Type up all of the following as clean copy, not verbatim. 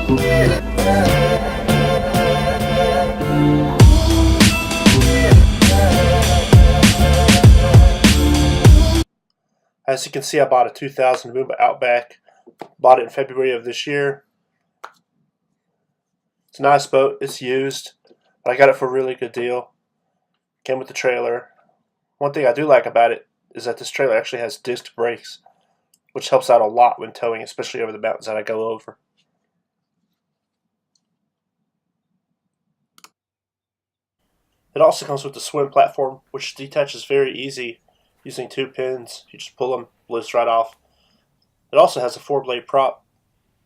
As you can see, I bought a 2000 Moomba Outback. Bought it in February of this year. It's a nice boat. It's used, but I got it for a really good deal. Came with the trailer. One thing I do like about it is that this trailer actually has disc brakes, which helps out a lot when towing, especially over the mountains that I go over. It also comes with the swim platform, which detaches very easy using 2 pins. You just pull them, lifts right off. It also has a 4-blade prop.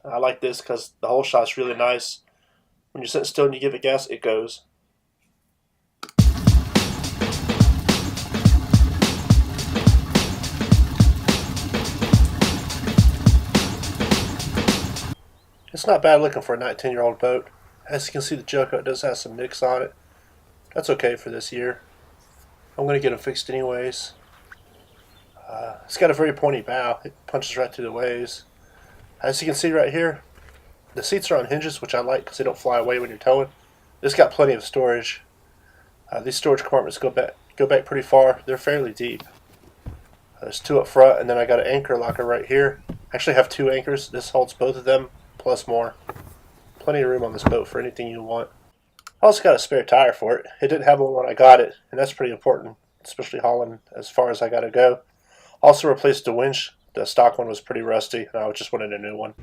I like this because the whole shot's really nice. When you're sitting still and you give it gas, it goes. It's not bad looking for a 19-year-old boat. As you can see, the Joko does have some nicks on it. That's okay for this year. I'm going to get them fixed anyways. It's got a very pointy bow. It punches right through the waves. As you can see right here, the seats are on hinges, which I like because they don't fly away when you're towing. It's got plenty of storage. These storage compartments go back pretty far. They're fairly deep. There's 2 up front, and then I got an anchor locker right here. I actually have 2 anchors. This holds both of them, plus more. Plenty of room on this boat for anything you want. I also got a spare tire for it. It didn't have one when I got it, and that's pretty important, especially hauling as far as I got to go. Also replaced the winch. The stock one was pretty rusty, and I just wanted a new one.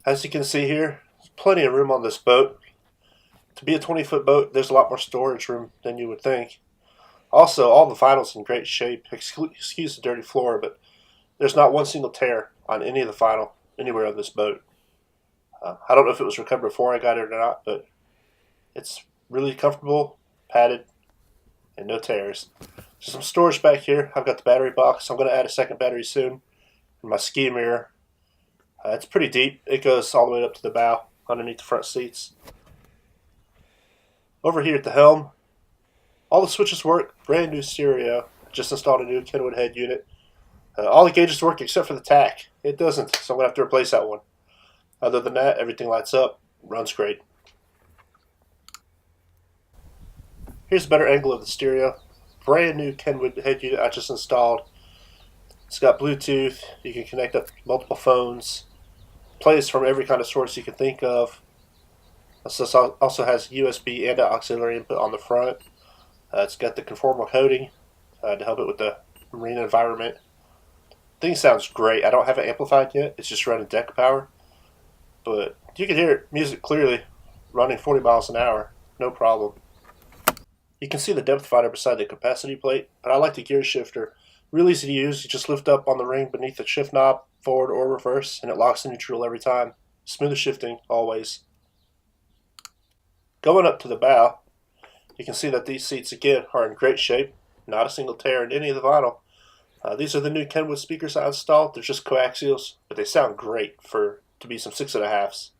As you can see here, there's plenty of room on this boat. To be a 20-foot boat, there's a lot more storage room than you would think. Also, all the vinyl's in great shape. Excuse the dirty floor, but there's not one single tear on any of the vinyl anywhere on this boat. I don't know if it was recovered before I got it or not, but it's really comfortable, padded, and no tears. There's some storage back here. I've got the battery box. I'm going to add a second battery soon. And my ski mirror. It's pretty deep. It goes all the way up to the bow, underneath the front seats. Over here at the helm, all the switches work. Brand new stereo. Just installed a new Kenwood head unit. All the gauges work except for the tack. It doesn't, so I'm going to have to replace that one. Other than that, everything lights up. Runs great. Here's a better angle of the stereo. Brand new Kenwood head unit I just installed. It's got Bluetooth. You can connect up multiple phones. Plays from every kind of source you can think of. This also has USB and an auxiliary input on the front. It's got the conformal coating to help it with the marine environment. Thing sounds great. I don't have it amplified yet. It's just running deck power. But you can hear music clearly running 40 miles an hour. No problem. You can see the depth finder beside the capacity plate, but I like the gear shifter. Really easy to use. You just lift up on the ring beneath the shift knob, forward or reverse, and it locks in neutral every time. Smooth shifting, always. Going up to the bow, you can see that these seats again are in great shape. Not a single tear in any of the vinyl. These are the new Kenwood speakers I installed. They're just coaxials, but they sound great to be some 6.5s.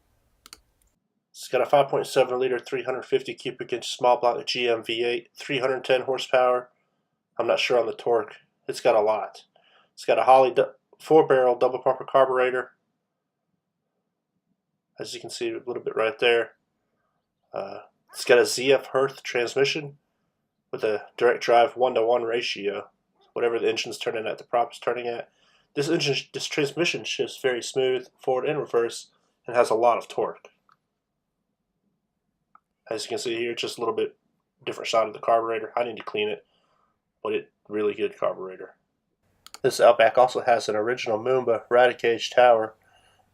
It's got a 5.7 liter 350 cubic inch small block GM V8, 310 horsepower. I'm not sure on the torque. It's got a lot. It's got a Holley 4-barrel double pumper carburetor. As you can see a little bit right there. It's got a ZF Hearth transmission with a direct drive 1-to-1 ratio. Whatever the engine's turning at, the prop's turning at. This transmission shifts very smooth, forward and reverse, and has a lot of torque. As you can see here, just a little bit different shot of the carburetor. I need to clean it, but it's really good carburetor. This Outback also has an original Moomba Radicage tower.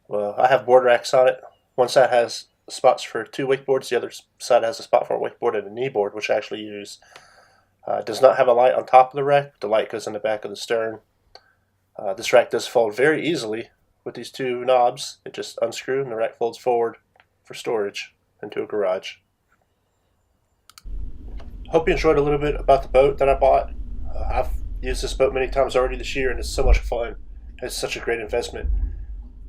Well, I have board racks on it. One side has spots for 2 wakeboards, the other side has a spot for a wakeboard and a knee board, which I actually use. It does not have a light on top of the rack. The light goes in the back of the stern. This rack does fold very easily with these 2 knobs. It just unscrews and the rack folds forward for storage into a garage. Hope you enjoyed a little bit about the boat that I bought. I've used this boat many times already this year, and it's so much fun. It's such a great investment.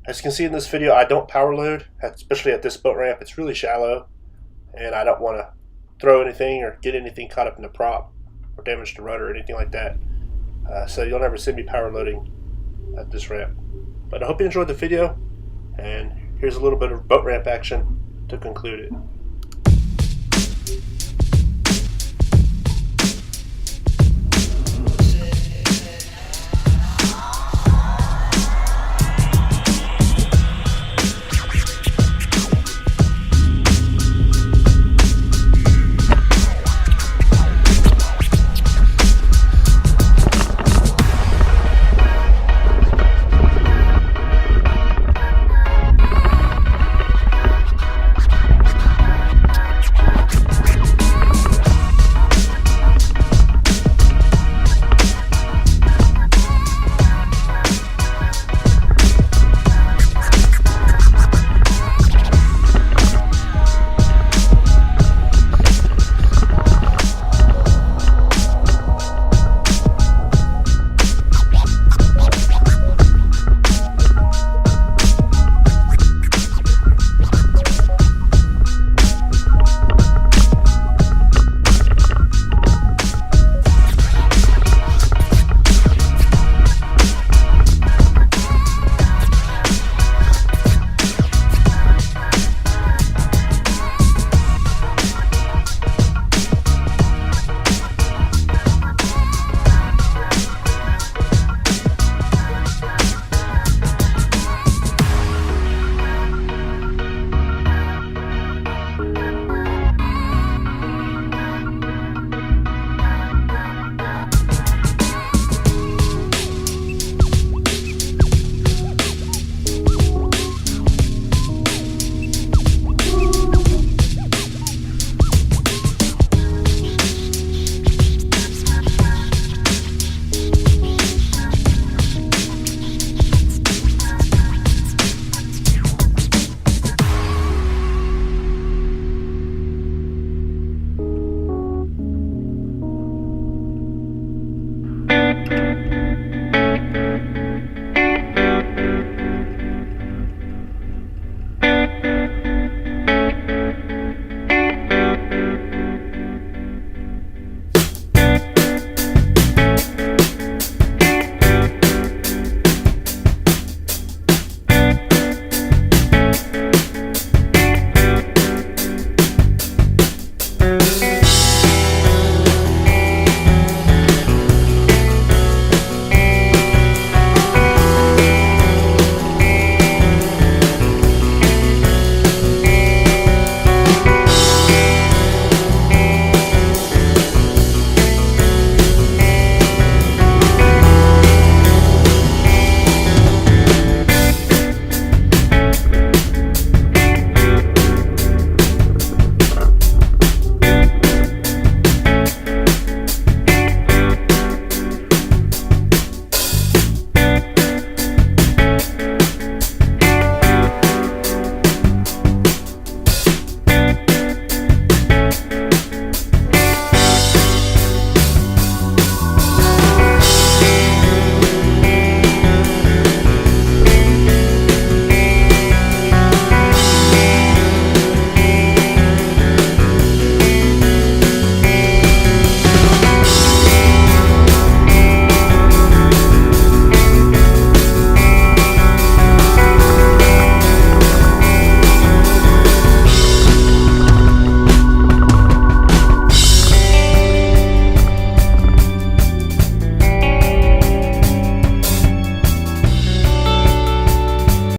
As you can see in this video, I don't power load, especially at this boat ramp. It's really shallow, and I don't want to throw anything or get anything caught up in the prop or damage the rudder or anything like that. So you'll never see me power loading at this ramp. But I hope you enjoyed the video, and here's a little bit of boat ramp action to conclude it.